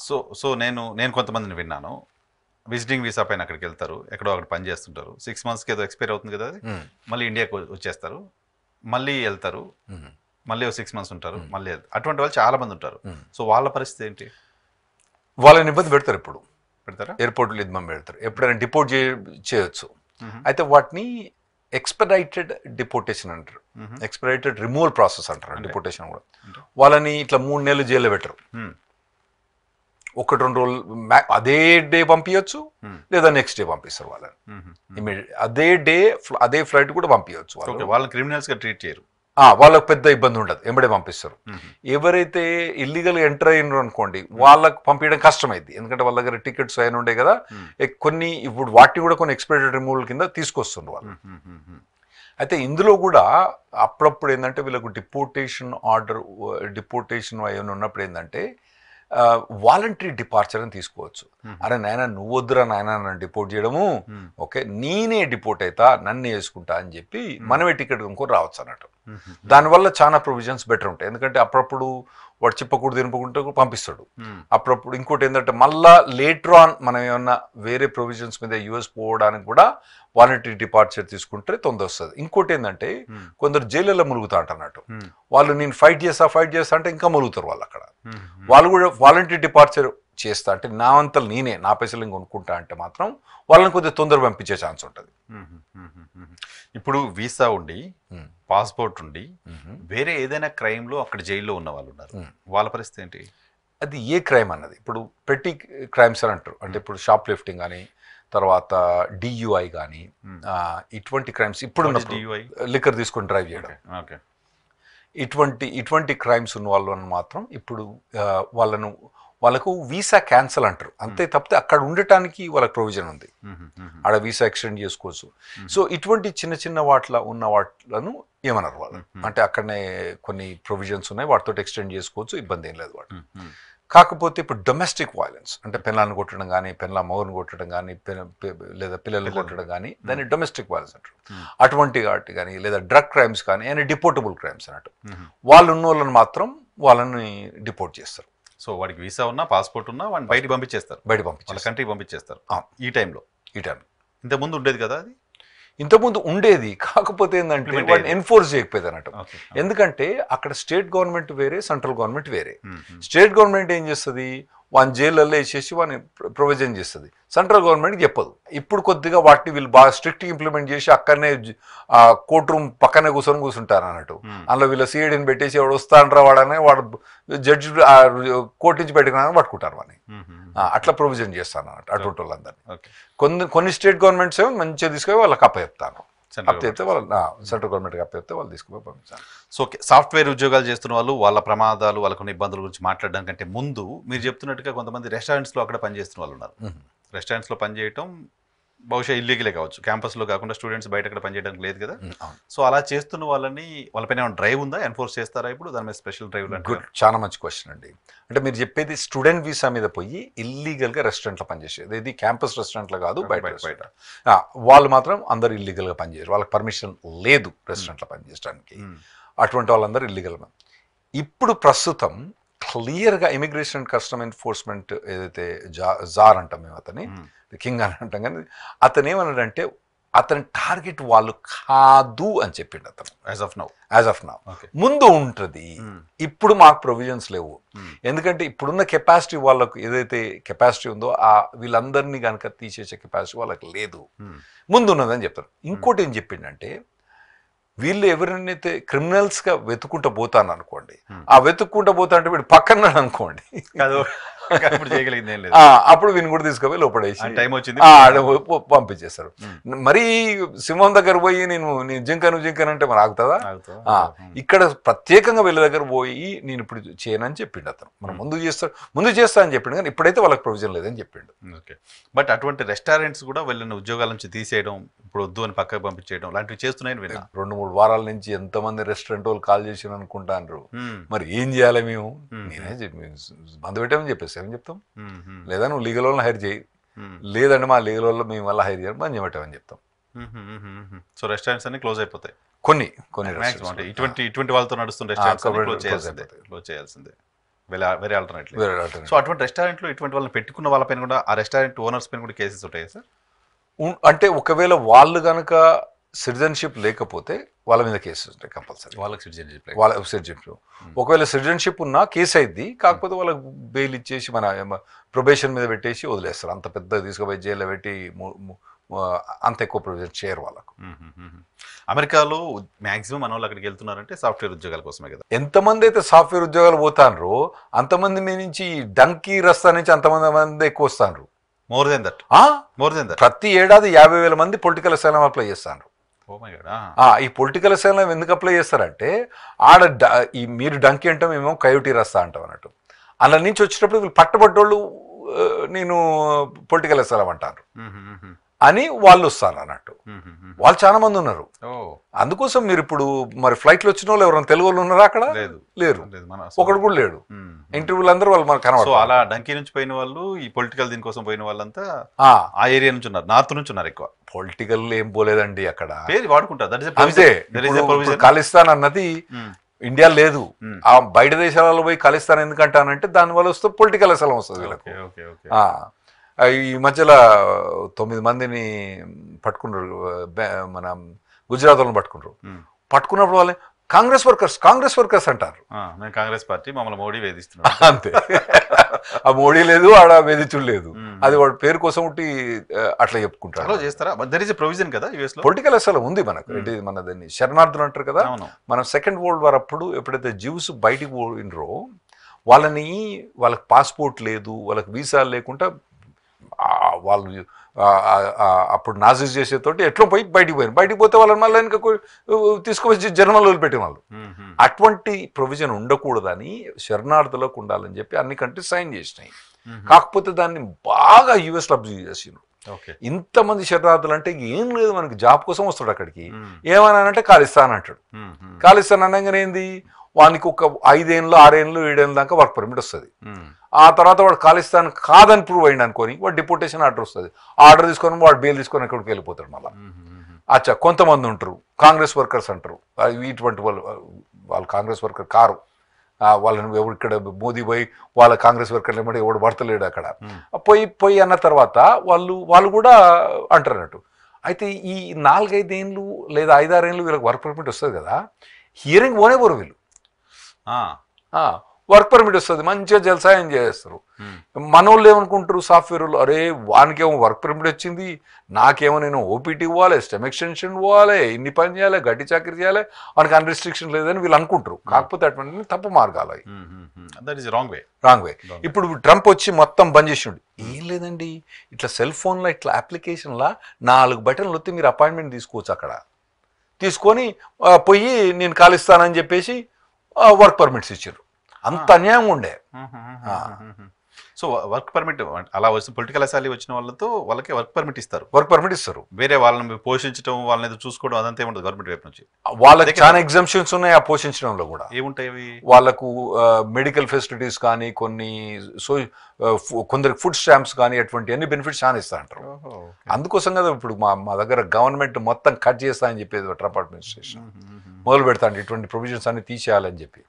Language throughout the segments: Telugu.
సో సో నేను కొంతమందిని విన్నాను. విజిటింగ్ వీసా పైన అక్కడికెళ్తారు. ఎక్కడో అక్కడ పని చేస్తుంటారు. 6 మంత్స్‌కి ఏదో ఎక్స్‌పైర్ అవుతుంది కదా అది. మళ్ళీ ఇండియాకి వచ్చేస్తారు. మళ్ళీ ఎళ్తారు. మళ్ళీ ఓ 6 మంత్స్ ఉంటారు. మళ్ళీ అటువంటి వాళ్ళు చాలా మంది ఉంటారు. సో వాళ్ళ పరిస్థితి ఏంటి? వాళ్ళని ఇబ్బంది పెడతారు. ఇప్పుడు పెడతారా? ఎయిర్పోర్ట్లో ఇబ్బంది పెడతారు. ఎప్పుడైనా డిపోర్ట్ చేయొచ్చు. అయితే వాటిని ఎక్స్పెడైటెడ్ డిపోర్టేషన్ అంటారు. ఎక్స్పెడైటెడ్ రిమూవల్ ప్రాసెస్ అంటారు డిపోర్టేషన్ కూడా. వాళ్ళని ఇట్లా 3 నెలలు జైల్లో పెట్టరు. 1-2 రోజులు అదే డే పంపించచ్చు, లేదా నెక్స్ట్ డే పంపిస్తారు వాళ్ళని. ఇమీడియట్ అదే ఫ్లైట్ కూడా పంపించచ్చు. వాళ్ళని క్రిమినల్స్గా ట్రీట్ చేయరు. వాళ్ళకు పెద్ద ఇబ్బంది ఉండదు, ఎంబడే పంపిస్తారు. ఎవరైతే ఇల్లీగల్ ఎంటర్ అయినారు అనుకోండి, వాళ్ళకు పంపించడం కష్టమైంది. ఎందుకంటే వాళ్ళ దగ్గర టికెట్స్ అయిన ఉండే కదా. కొన్ని ఇప్పుడు వాటిని కూడా కొన్ని ఎక్స్పెడైటెడ్ రిమూవల్ కింద తీసుకొస్తుండ్రు వాళ్ళు. అయితే ఇందులో కూడా అప్పుడప్పుడు ఏంటంటే వీళ్ళకు డిపోర్టేషన్ ఏమైనా ఉన్నప్పుడు ఏంటంటే వాలంటరీ డిపార్చర్ అని తీసుకోవచ్చు. అరే నాయన నువ్వు వద్దురా నాయన నన్ను డిపోర్ట్ చేయడము, ఓకే నేనే డిపోర్ట్ అవుతా, నన్ను వేసుకుంటా అని చెప్పి మనమే టికెట్ కొనుక్కొని రావచ్చు అన్నట్టు. దానివల్ల చాలా ప్రొవిజన్స్ బెటర్ ఉంటాయి. ఎందుకంటే అప్పుడప్పుడు వాడు చెప్పకూడదు తినపకుంటే పంపిస్తాడు. అప్పుడప్పుడు ఇంకోటి ఏంటంటే మళ్ళా లేటర్ ఆన్ మనం ఏమన్నా వేరే ప్రొవిజన్స్ మీద యూఎస్ పోవడానికి కూడా వాలంటరీ డిపార్చర్ తీసుకుంటే తొందర వస్తుంది. ఇంకోటి ఏంటంటే కొందరు జైళ్ళలో ములుగుతా అంటున్నట్టు. వాళ్ళు నేను ఫైట్ చేస్తా అంటే ఇంకా ములుగుతారు వాళ్ళు అక్కడ. వాళ్ళు కూడా వాలంటరీ డిపార్చర్ చేస్తా అంటే నా అంతలు నేనే నా పైసలు కొనుక్కుంటా అంటే మాత్రం వాళ్ళని కొద్దిగా తొందరగా పంపించే ఛాన్స్ ఉంటుంది. ఇప్పుడు వీసా ఉండి పాస్పోర్ట్ ఉండి వేరే ఏదైనా క్రైమ్లో అక్కడ జైల్లో ఉన్న వాళ్ళు ఉన్నారు, వాళ్ళ పరిస్థితి ఏంటి? అది ఏ క్రైమ్ అన్నది ఇప్పుడు పెట్టి క్రైమ్స్ అని అంటారు. అంటే ఇప్పుడు షాప్ లిఫ్టింగ్ కానీ, తర్వాత డియుఐ కానీ, ఇటువంటి క్రైమ్స్ ఇప్పుడు లిక్కర్ తీసుకొని డ్రైవ్ చేయడం, ఇటువంటి క్రైమ్స్ ఉన్న వాళ్ళని మాత్రం ఇప్పుడు వాళ్ళకు వీసా క్యాన్సల్ అంటారు. అంతే తప్పితే అక్కడ ఉండటానికి వాళ్ళకి ప్రొవిజన్ ఉంది, ఆడ వీసా ఎక్స్టెండ్ చేసుకోవచ్చు. సో ఇటువంటి చిన్న చిన్న ఉన్న వాటిలను ఏమన్నారు వాళ్ళు అంటే అక్కడనే కొన్ని ప్రొవిజన్స్ ఉన్నాయి, వాటితో ఎక్స్టెండ్ చేసుకోవచ్చు, ఇబ్బంది ఏం లేదు వాటి. కాకపోతే ఇప్పుడు డొమెస్టిక్ వైలెన్స్ అంటే పిల్లల్ని కొట్టడం కానీ, మగని కొట్టడం కానీ, లేదా పిల్లల్ని కొట్టడం కానీ దాన్ని డొమెస్టిక్ వైలెన్స్ అంటారు. అటువంటి వాటి కానీ లేదా డ్రగ్ క్రైమ్స్ కానీ అని డిపోర్టబుల్ క్రైమ్స్ అన్నట్టు. వాళ్ళు ఉన్న వాళ్ళని మాత్రం వాళ్ళని డిపోర్ట్ చేస్తారు. సో వాడికి వీసా ఉన్నా పాస్పోర్ట్ ఉన్నా వాడిని బయటికి పంపించేస్తారు, వాళ్ళ కంట్రీకి పంపించేస్తారు ఈ టైంలో. ఇంతకుముందు ఉండేది కదా అది? ఇంతకుముందు ఉండేది, కాకపోతే ఏంటంటే వాడిని ఎన్ఫోర్స్ చేయకపోయేది అన్నట్టు. ఎందుకంటే అక్కడ స్టేట్ గవర్నమెంట్ వేరే, సెంట్రల్ గవర్నమెంట్ వేరే. స్టేట్ గవర్నమెంట్ ఏం చేస్తుంది, వాని జైళ్ళల్లో వేసేసి వాడిని ప్రొవిజన్ చేస్తుంది, సెంట్రల్ గవర్నమెంట్కి చెప్పదు. ఇప్పుడు కొద్దిగా వాటిని వీళ్ళు బాగా స్ట్రిక్ట్గా ఇంప్లిమెంట్ చేసి అక్కడనే కోర్ట్ రూమ్ పక్కనే కూర్చుంటారు అన్నట్టు. అందులో వీళ్ళ సిఐడిని పెట్టేసి ఎవడు వస్తానరా వాడనే వాడు జడ్జి కోర్టు నుంచి పెట్టుకున్నారని పట్టుకుంటారు వాడిని. అట్లా ప్రొవిజన్ చేస్తాను అన్నట్టు అటువంటి వాళ్ళందరినీ. కొన్ని స్టేట్ గవర్నమెంట్స్ ఏమో మంచిగా తీసుకొని వాళ్ళకి అప్పచెప్తాను, అప్పచెప్తే వాళ్ళు సెంట్రల్ గవర్నమెంట్కి అప్పచెప్తే వాళ్ళు తీసుకుని పంపిస్తాను. సో సాఫ్ట్వేర్ ఉద్యోగాలు చేస్తున్న వాళ్ళు వాళ్ళ ప్రమాదాలు వాళ్ళకున్న ఇబ్బందుల గురించి మాట్లాడడం కంటే ముందు మీరు చెప్తున్నట్టుగా కొంతమంది రెస్టారెంట్స్లో అక్కడ పనిచేస్తున్న వాళ్ళు ఉన్నారు. రెస్టారెంట్స్లో పనిచేయటం బహుశా ఇల్లీగలే కావచ్చు, క్యాంపస్లో కాకుండా స్టూడెంట్స్ బయట అక్కడ పనిచేయడానికి లేదు కదా. సో అలా చేస్తున్న వాళ్ళపైన ఏమైనా డ్రైవ్ ఉందా, ఎన్ఫోర్స్ చేస్తారా ఇప్పుడు దాని మీద స్పెషల్ డ్రైవ్? గుడ్, చాలా మంచి క్వశ్చన్ అండి. అంటే మీరు చెప్పేది స్టూడెంట్ వీసా మీద పోయి ఇల్లీగల్గా రెస్టారెంట్లో పనిచేసేది, ఇది క్యాంపస్ రెస్టారెంట్లో కాదు, బయట వాళ్ళు మాత్రం అందరు ఇల్లీగల్గా పనిచేయరు, వాళ్ళకి పర్మిషన్ లేదు రెస్టారెంట్లో పనిచేయడానికి. అటువంటి వాళ్ళందరూ ఇల్లీగల్. ఇప్పుడు ప్రస్తుతం క్లియర్గా ఇమిగ్రేషన్ అండ్ కస్టమ్ ఎన్ఫోర్స్మెంట్ ఏదైతే జార్ అంటాం మేము, అతని కింగ్ అని అంటాం, కానీ అతను ఏమన్నాడంటే అతని టార్గెట్ వాళ్ళు కాదు అని చెప్పిండు అతను. యాజ్ ఆఫ్ నౌ ముందు ఉంటుంది, ఇప్పుడు మాకు ప్రొవిజన్స్ లేవు. ఎందుకంటే ఇప్పుడున్న కెపాసిటీ వాళ్ళకు ఏదైతే కెపాసిటీ ఉందో వీళ్ళందరినీ కనుక తీసేసే కెపాసిటీ వాళ్ళకి లేదు, ముందు ఉన్నదని చెప్తారు. ఇంకోటి ఏం చెప్పిండంటే వీళ్ళు ఎవరినైతే క్రిమినల్స్గా వెతుక్కుంటూ పోతాను అనుకోండి, ఆ వెతుక్కుంటూ పోతా అంటే వీడు పక్కన అనుకోండి, అప్పుడు వీని కూడా తీసుకుపోయి లోపడేసి పంపించేస్తారు. మరీ సింహం దగ్గర పోయి నేను జింకను అంటే మరి ఆగుతుందా? ఇక్కడ ప్రత్యేకంగా వీళ్ళ దగ్గర పోయి నేను ఇప్పుడు చేయనని చెప్పిండు అతను. మనం ముందు చేస్తా అని చెప్పిండు, కానీ ఇప్పుడైతే వాళ్ళకి ప్రొవిజన్ లేదని చెప్పిండు. ఓకే, బట్ అటువంటి రెస్టారెంట్స్ కూడా వీళ్ళని ఉద్యోగాల నుంచి తీసేయడం, ఇప్పుడు వద్దు అని పక్కకు పంపించేయడం లాంటివి చేస్తున్నాయని విన్నా. 2-3 వారాల నుంచి ఎంతమంది రెస్టారెంట్ వాళ్ళు కాల్ చేసి అనుకుంటారు, మరి ఏం చేయాలి మేము? నేనే మందు పెట్టామని చెప్పేసి ఏం చెప్తాం, లేదా నువ్వు లీగల్ వాళ్ళని హైర్ చేయి, లేదంటే మా లీగల్ వాళ్ళు మేము వల్ల హైర్ చేయడం బంద్ చేయమంటామని చెప్తాం. సో రెస్టారెంట్స్ అన్ని క్లోజ్ అయిపోతాయి, కొన్ని ఇటువంటి వాళ్ళతో నడుస్తున్న రెస్టారెంట్స్ క్లోజ్ చేయాల్సిందే. వేరే ఆల్టర్నేటివ్. సో అటువంటి రెస్టారెంట్లు ఇటువంటి వాళ్ళని పెట్టుకున్న వాళ్ళపైన కూడా, ఆ రెస్టారెంట్ ఓనర్స్ పైన కూడా కేసెస్ ఉంటాయి సార్? అంటే ఒకవేళ వాళ్ళు కనుక సిటిజన్షిప్ లేకపోతే వాళ్ళ మీద కేసు ఉంటాయి కంపల్సరీ. వాళ్ళకి సిటిజన్షిప్, వాళ్ళ సిటిజన్షిప్ ఒకవేళ సిటిజన్షిప్ ఉన్నా కేసు అయింది, కాకపోతే వాళ్ళకి బెయిల్ ఇచ్చేసి మన ప్రొబేషన్ మీద పెట్టేసి వదిలేస్తారు. అంత పెద్ద తీసుకుపోయి జైల్లో పెట్టి అంత ఎక్కువ ప్రొవిజన్ చేయరు వాళ్ళకు. అమెరికాలో మాక్సిమం మన వాళ్ళు అక్కడికి వెళ్తున్నారంటే సాఫ్ట్వేర్ ఉద్యోగాల కోసమే కదా. ఎంతమంది అయితే సాఫ్ట్వేర్ ఉద్యోగాలు పోతారో అంతమంది మీ నుంచి డంకీ రస్తా నుంచి అంతమంది ఎక్కువ వస్తారు. More than that. ప్రతి ఏడాది 50,000 మంది పొలిటికల్ అసైలం అప్లై చేస్తారు. ఈ పొలిటికల్ అసైలం ఎందుకు అప్లై చేస్తారంటే ఆడ ఈ మీరు డంకీ అంటాం, మేము కయోటీ రస్తా అంటాం అన్నట్టు. అలా నుంచి వచ్చేటప్పుడు వీళ్ళు పట్టబడ్డోళ్ళు నేను పొలిటికల్ అసైలం అంటారు అని వాళ్ళు వస్తారు అన్నట్టు. వాళ్ళు చాలా మంది ఉన్నారు. అందుకోసం మీరు ఇప్పుడు మరి ఫ్లైట్లో వచ్చిన వాళ్ళు ఎవరైనా తెలుగు వాళ్ళు ఉన్నారా అక్కడ? లేరు, ఒకడు కూడా లేడు. ఇంటర్వ్యూలు అందరూ వాళ్ళు మనకు కనబడతారు. అలా డంకీ నుంచి పోయిన వాళ్ళు, ఈ పొలిటికల్ దీనికోసం పోయిన వాళ్ళంతా ఆ ఏరియా నుంచి ఉన్నారు, నార్త్ నుంచి ఉన్నారు ఎక్కువ. పొలిటికల్ ఏం పోలేదండి అక్కడ, పేరు వాడుకుంటారు అంతే. ఖాళిస్తాన్ అన్నది ఇండియా లేదు. ఆ బయట దేశాలలో పోయి ఖాళిస్తాన్ ఎందుకంటానంటే దాని వల్ల వస్తే పొలిటికల్ అసలు వస్తుంది వీళ్ళకు. ఈ మధ్యలో 9 మందిని పట్టుకున్నారు, మన గుజరాత్ వాళ్ళని పట్టుకున్నప్పుడు వాళ్ళని కాంగ్రెస్ వర్కర్స్ అంటారు. కాంగ్రెస్ పార్టీ మమ్మల్ని మోడీ వేధిస్తున్నారు అంతే. ఆ మోడీ లేదు, ఆడ వేధించుడు లేదు. అది వాడి పేరు కోసం ఉంటే అట్లా చెప్పుకుంటారు. చేస్తారా? దర్ ఇస్ ఎ ప్రొవిజన్ కదా యుఎస్ లో. పొలిటికల్ అసలు ఉంది మనకు. మన దాన్ని శరణార్థులు అంటారు కదా. మనం సెకండ్ వరల్డ్ వార్ అప్పుడు ఎప్పుడైతే జ్యూస్ బయటికి పోయినరో వాళ్ళకి పాస్పోర్ట్ లేదు, వాళ్ళకి వీసా లేకుండా వాళ్ళు అప్పుడు నాజీస్ చేసేతోటి ఎట్లా బయటికి పోతే వాళ్ళని మళ్ళీ వెనక తీసుకువచ్చి జర్మన్లో వదిలిపెట్టిన వాళ్ళు. అటువంటి ప్రొవిజన్ ఉండకూడదని శరణార్థులకు ఉండాలని చెప్పి అన్ని కంట్రీస్ సైన్ చేసినాయి. కాకపోతే దాన్ని బాగా యుఎస్లో అబ్జర్వ్ చేసిండ్రు. ఇంతమంది శరణార్థులు అంటే ఏం లేదు, మనకి జాబ్ కోసం వస్తాడు అక్కడికి. ఏమన్నానంటే ఖాళిస్తాన్ అంటాడు. ఖాళిస్తాన్ అనగానే ఏంది, వానికి ఒక 5 ఏళ్ళు 6 ఏళ్ళు 7 ఏళ్ళ దాకా వర్క్ పర్మిట్ వస్తుంది. ఆ తర్వాత వాడు ఖాళిస్తాన్ కాదని ప్రూవ్ అయింది అనుకోని వాడు డిపోటేషన్ ఆర్డర్ వస్తుంది. ఆర్డర్ తీసుకొని వాడు బెయిల్ తీసుకొని ఎక్కడికి వెళ్ళిపోతాడు మళ్ళీ. అచ్చా, కొంతమంది ఉంటారు కాంగ్రెస్ వర్కర్స్ అంటారు. ఇటువంటి వాళ్ళు కాంగ్రెస్ వర్కర్ కారు. వాళ్ళని ఎవరు ఇక్కడ మోదీ పోయి వాళ్ళ కాంగ్రెస్ వర్కర్లు ఏమంటే ఎవడు పడతలేడు అక్కడ. పోయి అన్న తర్వాత వాళ్ళు కూడా అంటారు అన్నట్టు. అయితే ఈ 4-5 ఏళ్ళు లేదా 5-6 ఏళ్ళు వీళ్ళకి వర్క్ పర్మిట్ వస్తుంది కదా, హియరింగ్ పోరు వీళ్ళు. వర్క్ పర్మిట్ వస్తుంది, మంచిగా జల్సా ఎంజాయ్ చేస్తారు. మనోళ్ళు ఏమనుకుంటారు సాఫ్ట్వేర్ వాళ్ళు, అరే వానికేమో వర్క్ పర్మిట్ వచ్చింది, నాకేమో నేను ఓపీటీ ఇవ్వాలి, స్టెమ్ ఎక్స్టెన్షన్ పోవాలి, ఇన్ని పని చేయాలి, గట్టి చాకరీ చేయాలి, వానికి అన్రిస్ట్రిక్షన్ లేదని వీళ్ళు అనుకుంటారు. కాకపోతే అటువంటి తప్పు మార్గాలు అవి, రాంగ్ వే. ఇప్పుడు ట్రంప్ వచ్చి మొత్తం బంద్ చేసిండు. ఏం లేదండి, ఇట్లా సెల్ ఫోన్లో ఇట్లా అప్లికేషన్లో 4 బటన్లు వస్తే మీరు అపాయింట్మెంట్ తీసుకోవచ్చు. అక్కడ తీసుకొని పోయి నేను కాలిస్తానని చెప్పేసి వర్క్ పర్మిట్స్ ఇచ్చారు. అంత అన్యాయం ఉండే. సో వర్క్ పర్మిట్ అలా వచ్చి పొలిటికల్ అసాలి వచ్చిన వాళ్ళతో వాళ్ళకి వర్క్ పర్మిట్ ఇస్తారు. వేరే వాళ్ళని పోషించడం, వాళ్ళని చూసుకోవడం అదంతా ఏముండదు గవర్నమెంట్ వైపు నుంచి. వాళ్ళకి చాలా ఎగ్జామ్షన్స్ ఉన్నాయి ఆ పోషించడంలో కూడా. ఏముంటాయి? వాళ్ళకు మెడికల్ ఫెసిలిటీస్ కానీ, కొందరికి ఫుడ్ స్టాంప్స్ కానీ, అటువంటి అన్ని బెనిఫిట్స్ చాలా ఇస్తా అంటారు. అందుకోసం కదా ఇప్పుడు మా దగ్గర గవర్నమెంట్ మొత్తం కట్ చేస్తా అని చెప్పేది ట్రంప్ అడ్మినిస్ట్రేషన్ మొదలు పెడతాండి, ఇటువంటి ప్రొవిజన్స్ అన్ని తీసేయాలని చెప్పి.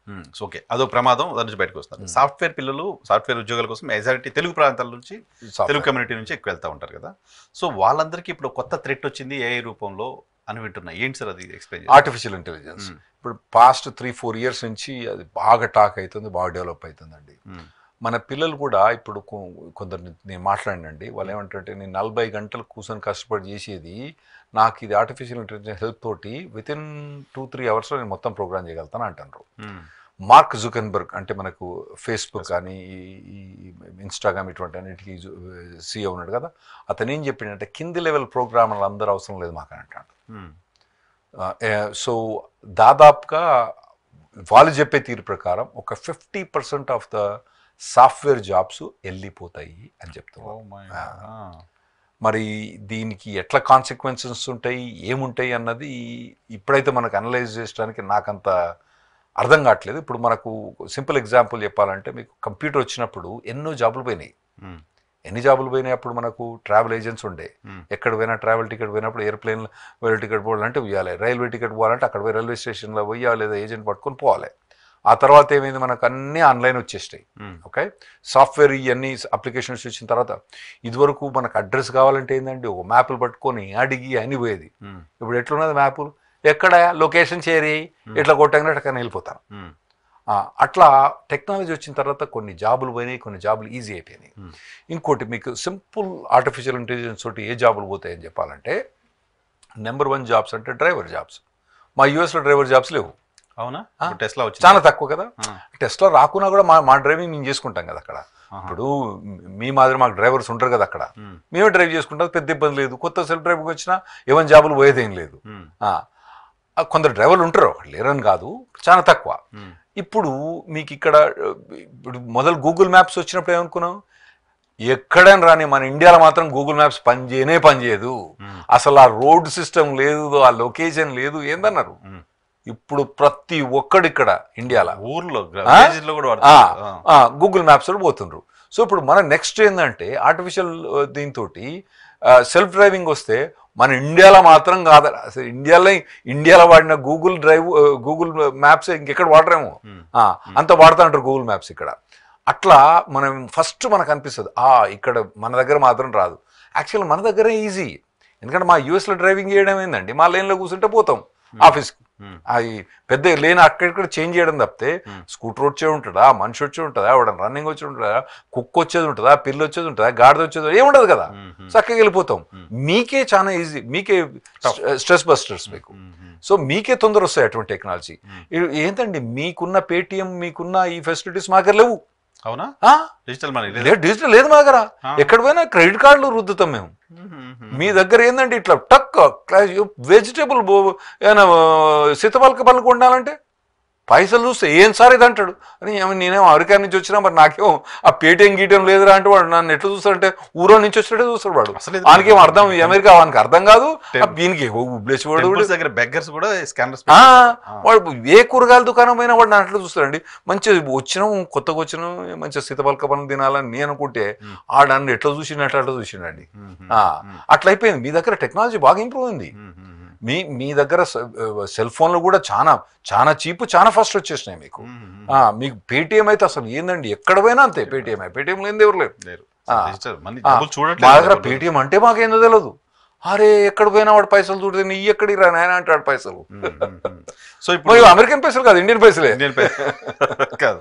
ఓకే, అదో ప్రమాదం, దాని నుంచి బయటకు వస్తారు. సాఫ్ట్వేర్ ఉద్యోగాల కోసం మెజారిటీ తెలుగు ప్రాంతాల నుంచి, తెలుగు కమ్యూనిటీ నుంచి ఎక్కువ వెళ్తూ ఉంటారు కదా. సో వాళ్ళందరికీ ఇప్పుడు కొత్త థ్రెట్ వచ్చింది ఏఐ రూపంలో అని వింటున్నా. ఏంటి సార్ అది? ఎక్స్ప్లెయిన్. ఆర్టిఫిషియల్ ఇంటెలిజెన్స్ ఇప్పుడు పాస్ట్ 3-4 ఇయర్స్ నుంచి అది బాగా టాక్ అవుతుంది, బాగా డెవలప్ అవుతుందండి. మన పిల్లలు కూడా ఇప్పుడు కొందరు నేను మాట్లాడినండి, వాళ్ళు ఏమంటారంటే నేను 40 గంటలు కూర్చొని కష్టపడి చేసేది, నాకు ఇది ఆర్టిఫిషియల్ ఇంటెలిజెన్స్ హెల్ప్ తోటి వితిన్ 2-3 అవర్స్లో నేను మొత్తం ప్రోగ్రామ్ చేయగలుగుతాను అంటారు. మార్క్ జుకర్బర్గ్ అంటే మనకు ఫేస్బుక్ కానీ ఈ ఇన్స్టాగ్రామ్ ఇటువంటి అన్నిటికీ సీఈఓ ఉన్నాడు కదా, అతను ఏం చెప్పిండంటే కింది లెవెల్ ప్రోగ్రామర్లు అందరూ అవసరం లేదు మాకు అని అంటాడు. సో దాదాపుగా వాళ్ళు చెప్పే తీరు ప్రకారం ఒక 50% ఆఫ్ ద సాఫ్ట్వేర్ జాబ్స్ వెళ్ళిపోతాయి అని చెప్తున్నారు. మరి దీనికి ఎట్లా కాన్సిక్వెన్సెస్ ఉంటాయి, ఏముంటాయి అన్నది ఇప్పుడైతే మనకు అనలైజ్ చేయడానికి నాకంత అర్థం కావట్లేదు. ఇప్పుడు మనకు సింపుల్ ఎగ్జాంపుల్ చెప్పాలంటే, మీకు కంప్యూటర్ వచ్చినప్పుడు ఎన్నో జాబులు పోయినాయి. ఎన్ని జాబులు పోయినాయి? అప్పుడు మనకు ట్రావెల్ ఏజెంట్స్ ఉండే, ఎక్కడ పోయినా ట్రావెల్ టికెట్ పోయినప్పుడు ఎయిర్ప్లేన్లో రైల్ టికెట్ పోవాలంటే ఇవ్వాలి, రైల్వే టికెట్ పోవాలంటే అక్కడ పోయి రైల్వే స్టేషన్లో పోయి లేదా ఏజెంట్ పట్టుకొని పోవాలి. ఆ తర్వాత ఏమైంది, మనకు అన్నీ ఆన్లైన్ వచ్చేస్తాయి. ఓకే, సాఫ్ట్వేర్ ఇవన్నీ అప్లికేషన్స్ వచ్చిన తర్వాత ఇదివరకు మనకు అడ్రస్ కావాలంటే ఏంటంటే ఒక మ్యాప్లు పట్టుకొని అడిగి అని పోయేది. ఇప్పుడు ఎట్లున్నది మ్యాపులు, ఎక్కడ లొకేషన్ చేరి ఎట్లా కొట్టగానే అక్కడ వెళ్ళిపోతాను. అట్లా టెక్నాలజీ వచ్చిన తర్వాత కొన్ని జాబులు పోయినాయి, కొన్ని జాబులు ఈజీ అయిపోయినాయి. ఇంకోటి మీకు సింపుల్ ఆర్టిఫిషియల్ ఇంటెలిజెన్స్ తోటి ఏ జాబులు పోతాయని చెప్పాలంటే నెంబర్ 1 జాబ్స్ అంటే డ్రైవర్ జాబ్స్. మా యూఎస్లో డ్రైవర్ జాబ్స్ లేవు. అవునా? టెస్లా వచ్చింది, చాలా తక్కువ కదా. టెస్లా రాకున్నా కూడా మా డ్రైవింగ్ మేము చేసుకుంటాం కదా అక్కడ. ఇప్పుడు మీ మాదిరి మాకు డ్రైవర్స్ ఉంటారు కదా అక్కడ, మేమే డ్రైవ్ చేసుకుంటాం, పెద్ద ఇబ్బంది లేదు. కొత్త సెల్ఫ్ డ్రైవింగ్ వచ్చినా ఏమైనా జాబులు పోయేదేం లేదు. కొందరు డ్రైవర్లు ఉంటారు, లేరని కాదు, చాలా తక్కువ. ఇప్పుడు మీకు ఇక్కడ ఇప్పుడు మొదలు గూగుల్ మ్యాప్స్ వచ్చినప్పుడు ఏమనుకున్నాం, ఎక్కడైనా రాని మన ఇండియాలో మాత్రం గూగుల్ మ్యాప్స్ పనిచేయదు. అసలు ఆ రోడ్ సిస్టమ్ లేదు, ఆ లొకేషన్ లేదు, ఏందన్నారు. ఇప్పుడు ప్రతి ఒక్కడు ఇక్కడ ఇండియాలో ఊర్లో గూగుల్ మ్యాప్స్ పోతుండ్రు. సో ఇప్పుడు మన నెక్స్ట్ ఏంటంటే ఆర్టిఫిషియల్ దీంతో సెల్ఫ్ డ్రైవింగ్ వస్తే మన ఇండియాలో మాత్రం కాదు, అసలు ఇండియాలో వాడిన గూగుల్ మ్యాప్స్ ఇంకెక్కడ వాడరేమో, అంత వాడుతూ ఉంటారు గూగుల్ మ్యాప్స్ ఇక్కడ. అట్లా మనం ఫస్ట్ మనకు అనిపిస్తుంది ఇక్కడ మన దగ్గర మాత్రం రాదు. యాక్చువల్ మన దగ్గరే ఈజీ, ఎందుకంటే మా యూఎస్లో డ్రైవింగ్ చేయడం ఏందండి, మా లైన్లో కూర్చుంటే పోతాం ఆఫీస్కి. అది పెద్ద లేని అక్కడిక్కడ చేంజ్ చేయడం తప్పితే స్కూటర్ వచ్చే ఉంటుందా, మనిషి వచ్చి ఉంటుందా, వాడు రన్నింగ్ వచ్చి ఉంటుందా, కుక్క వచ్చేది ఉంటుందా, పిల్లి వచ్చేది ఉంటుందా, గాడిద వచ్చేది ఏముండదు కదా, చక్కగా వెళ్ళిపోతాం. మీకే చాలా ఈజీ, మీకే స్ట్రెస్ బస్టర్స్ మీకు. సో మీకే తొందర వస్తాయి అటువంటి టెక్నాలజీ. ఏంటండి మీకున్న పేటిఎం, మీకున్న ఈ ఫెసిలిటీస్ మా దగ్గర లేవు. అవునా? డిజిటల్ మనీ డిజిటల్ లేదు మా దగ్గర. ఎక్కడ పోయినా క్రెడిట్ కార్డులు రుద్దుతాం మేము. మీ దగ్గర ఏంటంటే ఇట్లా టక్ వెజిటేబుల్ ఏమైనా సీతపలక పనులు కొండాలంటే పైసలు చూస్తే ఏం సార్ ఇది అంటాడు. అని నేనేమో అమెరికా నుంచి వచ్చినా, మరి నాకేమో ఆ పేటీఎం గీటీఎం లేదురా అంటే వాడు నన్ను ఎట్లా చూస్తాడంటే ఊరో నుంచి వచ్చినట్టే చూస్తాడు వాడు. వానికేం అర్థం, అమెరికా వానికి అర్థం కాదు. దీనికి దగ్గర బెగ్గర్స్ కూడా వాడు ఏ కూరగాయల దుకాణం పోయినా వాడు నన్ను అట్లా చూస్తాడండి. మంచిగా వచ్చినాం, కొత్తగా వచ్చినాం, మంచిగా సీతపలక పనులు తినాలని నేను అనుకుంటే ఆ నన్ను ఎట్లా చూసినట్టు అట్లా చూసిండండి. అట్లా అయిపోయింది. మీ దగ్గర టెక్నాలజీ బాగా ఇంప్రూవ్ అయింది. మీ దగ్గర సెల్ ఫోన్లు కూడా చాలా చాలా చీప్, చాలా ఫస్ట్ వచ్చేసినాయి మీకు. మీకు పేటిఎం అయితే అసలు ఏందండి, ఎక్కడ పోయినా అంతే పేటిఎం లేనిది ఎవరు లేరు. మా దగ్గర పేటిఎం అంటే మాకేందో తెలియదు. అరే ఎక్కడ పోయినా వాడు పైసలు చూడితే నీ ఎక్కడికి రా నాయన అంటాడు పైసలు. సో ఇప్పుడు అమెరికన్ పైసలు కాదు, ఇండియన్ పైసలే. కాదు.